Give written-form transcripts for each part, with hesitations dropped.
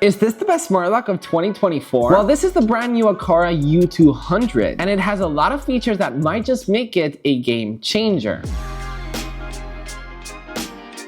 Is this the best smart lock of 2024? Well, this is the brand new Aqara U200, and it has a lot of features that might just make it a game changer.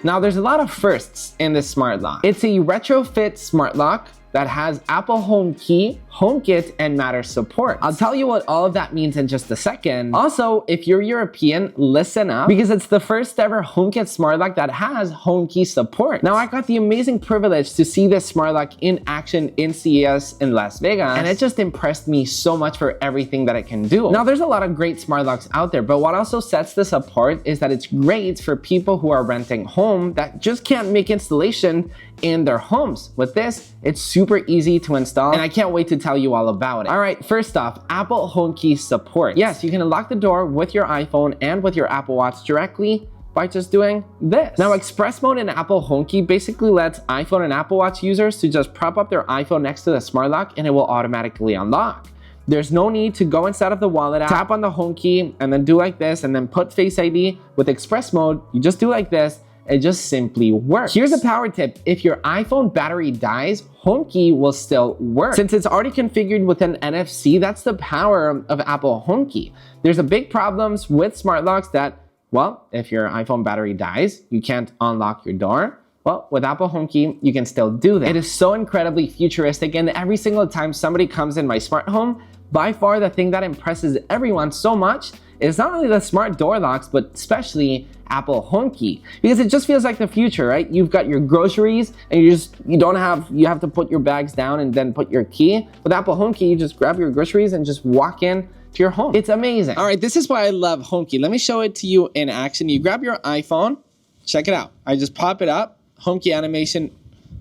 Now, there's a lot of firsts in this smart lock. It's a retrofit smart lock that has Apple HomeKey, HomeKit, and Matter support. I'll tell you what all of that means in just a second. Also, if you're European, listen up, because it's the first ever HomeKit smart lock that has HomeKey support. Now, I got the amazing privilege to see this smart lock in action in CES in Las Vegas, and it just impressed me so much for everything that it can do. Now, there's a lot of great smart locks out there, but what also sets this apart is that it's great for people who are renting home that just can't make installation in their homes. With this, it's super easy to install, and I can't wait to tell you all about it. All right, first off, Apple HomeKey support. Yes, you can unlock the door with your iPhone and with your Apple Watch directly by just doing this. Now, Express Mode in Apple HomeKey basically lets iPhone and Apple Watch users to just prop up their iPhone next to the smart lock and it will automatically unlock. There's no need to go inside of the wallet app, tap on the HomeKey, and then do like this, and then put Face ID. With Express Mode, you just do like this. It just simply works. Here's a power tip. If your iPhone battery dies, HomeKey will still work. Since it's already configured with an NFC, that's the power of Apple HomeKey. There's a big problems with smart locks that, well, if your iPhone battery dies, you can't unlock your door. Well, with Apple HomeKey, you can still do that. It is so incredibly futuristic, and every single time somebody comes in my smart home, by far the thing that impresses everyone so much is not only the smart door locks, but especially Apple HomeKey, because it just feels like the future, right? You've got your groceries and you have to put your bags down and then put your key. With Apple HomeKey, you just grab your groceries and just walk in to your home. It's amazing. All right, this is why I love HomeKey. Let me show it to you in action. You grab your iPhone, check it out. I just pop it up, HomeKey animation,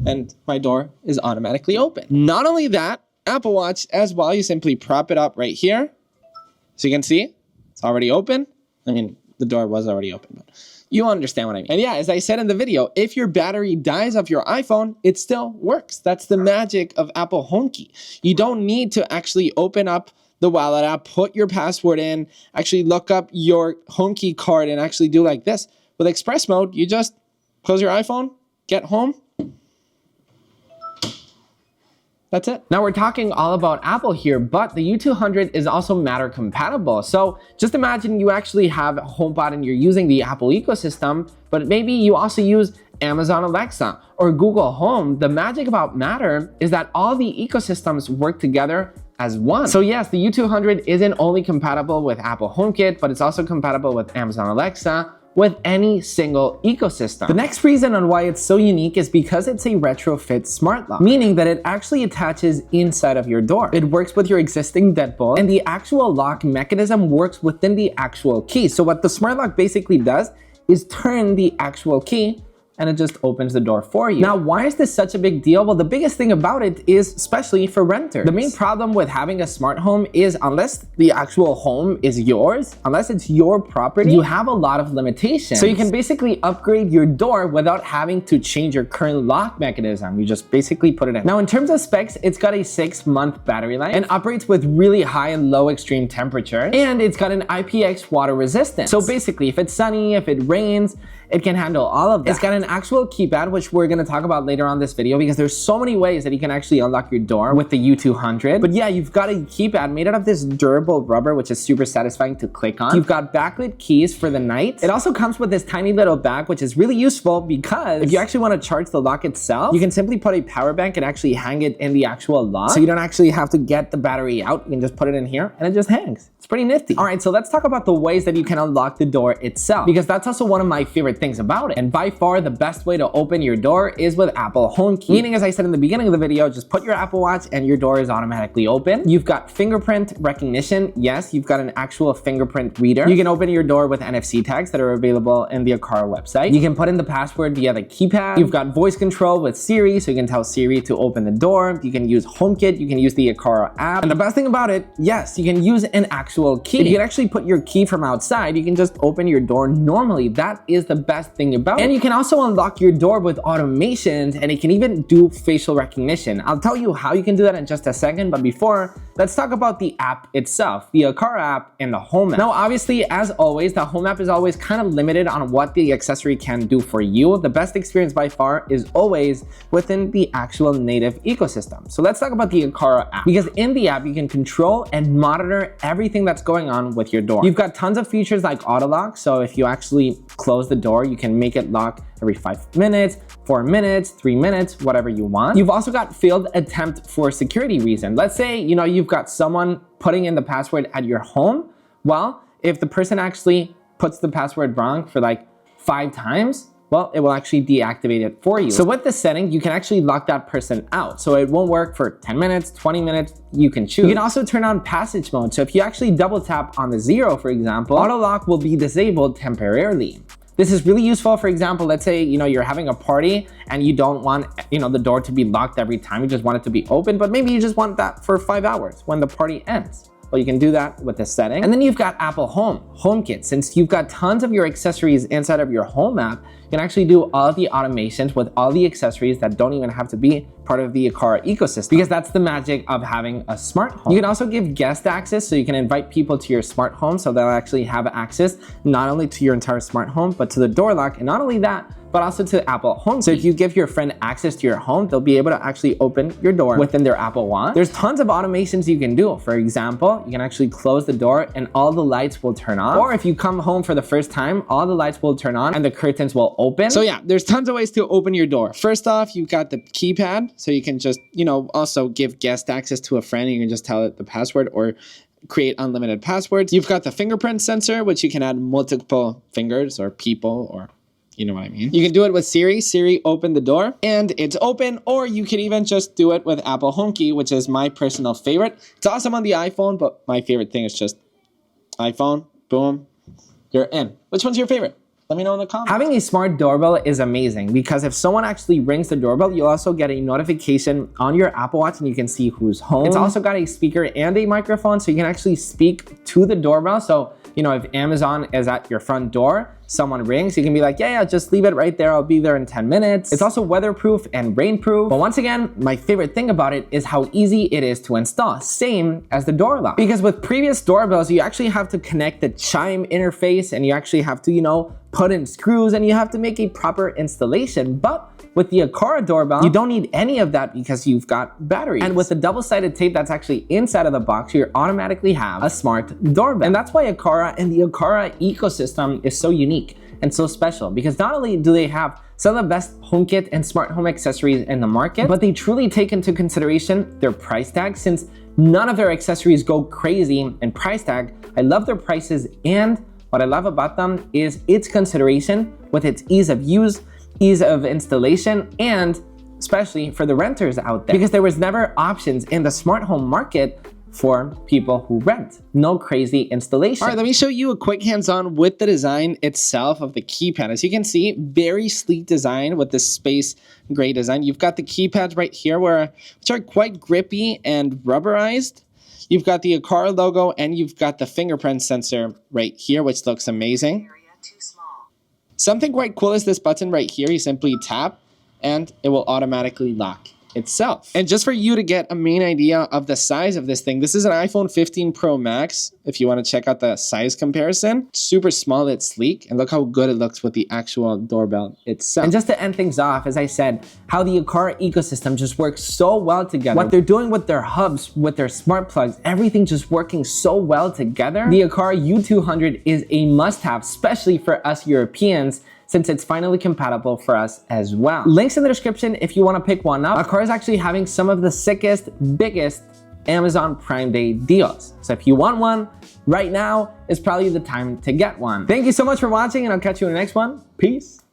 and my door is automatically open. Not only that, Apple Watch as well, you simply prop it up right here. So you can see, it's already open. I mean, the door was already open, but you understand what I mean. And yeah, as I said in the video, if your battery dies off your iPhone, it still works. That's the magic of Apple HomeKey. You don't need to actually open up the wallet app, put your password in, actually look up your HomeKey card and actually do like this. With Express Mode, you just close your iPhone, get home. That's it. Now we're talking all about Apple here, but the U200 is also Matter compatible. So just imagine you actually have HomePod and you're using the Apple ecosystem, but maybe you also use Amazon Alexa or Google Home. The magic about Matter is that all the ecosystems work together as one. So yes, the U200 isn't only compatible with Apple HomeKit, but it's also compatible with Amazon Alexa, with any single ecosystem. The next reason on why it's so unique is because it's a retrofit smart lock, meaning that it actually attaches inside of your door. It works with your existing deadbolt, and the actual lock mechanism works within the actual key. So what the smart lock basically does is turn the actual key and it just opens the door for you. Now, why is this such a big deal? Well, the biggest thing about it is especially for renters. The main problem with having a smart home is unless the actual home is yours, unless it's your property, you have a lot of limitations. So you can basically upgrade your door without having to change your current lock mechanism. You just basically put it in. Now, in terms of specs, it's got a 6-month battery life and operates with really high and low extreme temperatures, and it's got an IPX water resistance. So basically, if it's sunny, if it rains, it can handle all of that. It's got an actual keypad, which we're gonna talk about later on this video, because there's so many ways that you can actually unlock your door with the U200. But yeah, you've got a keypad made out of this durable rubber, which is super satisfying to click on. You've got backlit keys for the night. It also comes with this tiny little bag, which is really useful because if you actually wanna charge the lock itself, you can simply put a power bank and actually hang it in the actual lock. So you don't actually have to get the battery out. You can just put it in here and it just hangs. It's pretty nifty. All right, so let's talk about the ways that you can unlock the door itself, because that's also one of my favorite things about it. And by far the best way to open your door is with Apple HomeKey. Meaning, as I said in the beginning of the video, just put your Apple Watch and your door is automatically open. You've got fingerprint recognition. Yes, you've got an actual fingerprint reader. You can open your door with NFC tags that are available in the Aqara website. You can put in the password via the keypad. You've got voice control with Siri, so you can tell Siri to open the door. You can use HomeKit. You can use the Aqara app. And the best thing about it, yes, you can use an actual key. If you can actually put your key from outside, you can just open your door normally. That is the best thing about it. And you can also unlock your door with automations, and it can even do facial recognition. I'll tell you how you can do that in just a second, but before, let's talk about the app itself, the Aqara app and the Home app. Now, obviously, as always, the Home app is always kind of limited on what the accessory can do for you. The best experience by far is always within the actual native ecosystem. So let's talk about the Aqara app, because in the app, you can control and monitor everything that's going on with your door. You've got tons of features like auto lock. So if you actually close the door, you can make it lock every 5 minutes, 4 minutes, 3 minutes, whatever you want. You've also got failed attempt for security reason. Let's say, you've got someone putting in the password at your home. Well, if the person actually puts the password wrong for like 5 times, well, it will actually deactivate it for you. So with the setting, you can actually lock that person out. So it won't work for 10 minutes, 20 minutes, you can choose. You can also turn on passage mode. So if you actually double tap on the 0, for example, auto lock will be disabled temporarily. This is really useful. For example, let's say, you're having a party and you don't want, the door to be locked every time. You just want it to be open, but maybe you just want that for 5 hours when the party ends. Well, you can do that with this setting. And then you've got Apple HomeKit. Since you've got tons of your accessories inside of your Home app, you can actually do all the automations with all the accessories that don't even have to be part of the Aqara ecosystem, because that's the magic of having a smart home. You can also give guest access, so you can invite people to your smart home, so they'll actually have access not only to your entire smart home, but to the door lock, and not only that, but also to Apple HomeKey. So if you give your friend access to your home, they'll be able to actually open your door within their Apple Watch. There's tons of automations you can do. For example, you can actually close the door and all the lights will turn on. Or if you come home for the first time, all the lights will turn on and the curtains will open. So yeah, there's tons of ways to open your door. First off, you've got the keypad. So you can just, also give guest access to a friend. You can just tell it the password or create unlimited passwords. You've got the fingerprint sensor, which you can add multiple fingers or people, or you know what I mean. You can do it with Siri. Siri, open the door, and it's open. Or you can even just do it with Apple HomeKey, which is my personal favorite. It's awesome on the iPhone, but my favorite thing is just iPhone, boom, you're in. Which one's your favorite? Let me know in the comments. Having a smart doorbell is amazing, because if someone actually rings the doorbell, you'll also get a notification on your Apple Watch and you can see who's home. It's also got a speaker and a microphone, so you can actually speak to the doorbell. So, if Amazon is at your front door, someone rings, you can be like, yeah, just leave it right there. I'll be there in 10 minutes. It's also weatherproof and rainproof. But once again, my favorite thing about it is how easy it is to install. Same as the door lock. Because with previous doorbells, you actually have to connect the chime interface and you actually have to, put in screws and you have to make a proper installation. But with the Aqara doorbell, you don't need any of that because you've got batteries. And with the double-sided tape that's actually inside of the box, you automatically have a smart doorbell. And that's why Aqara and the Aqara ecosystem is so unique and so special, because not only do they have some of the best HomeKit and smart home accessories in the market, but they truly take into consideration their price tag, since none of their accessories go crazy in price tag. I love their prices, and what I love about them is its consideration with its ease of use, ease of installation, and especially for the renters out there, because there was never options in the smart home market for people who rent. No crazy installation. All right, let me show you a quick hands-on with the design itself of the keypad. As you can see, very sleek design with this space gray design. You've got the keypads right here, which are quite grippy and rubberized. You've got the Aqara logo and you've got the fingerprint sensor right here, which looks amazing. Something quite cool is this button right here. You simply tap and it will automatically lock itself. And just for you to get a main idea of the size of this thing, this is an iPhone 15 Pro Max. If you want to check out the size comparison, super small, it's sleek, and look how good it looks with the actual doorbell itself. And just to end things off, as I said, how the Aqara ecosystem just works so well together. What they're doing with their hubs, with their smart plugs, everything just working so well together. The Aqara U200 is a must-have, especially for us Europeans, since it's finally compatible for us as well. Links in the description if you want to pick one up. Aqara is actually having some of the sickest, biggest Amazon Prime Day deals. So if you want one, right now is probably the time to get one. Thank you so much for watching, and I'll catch you in the next one. Peace.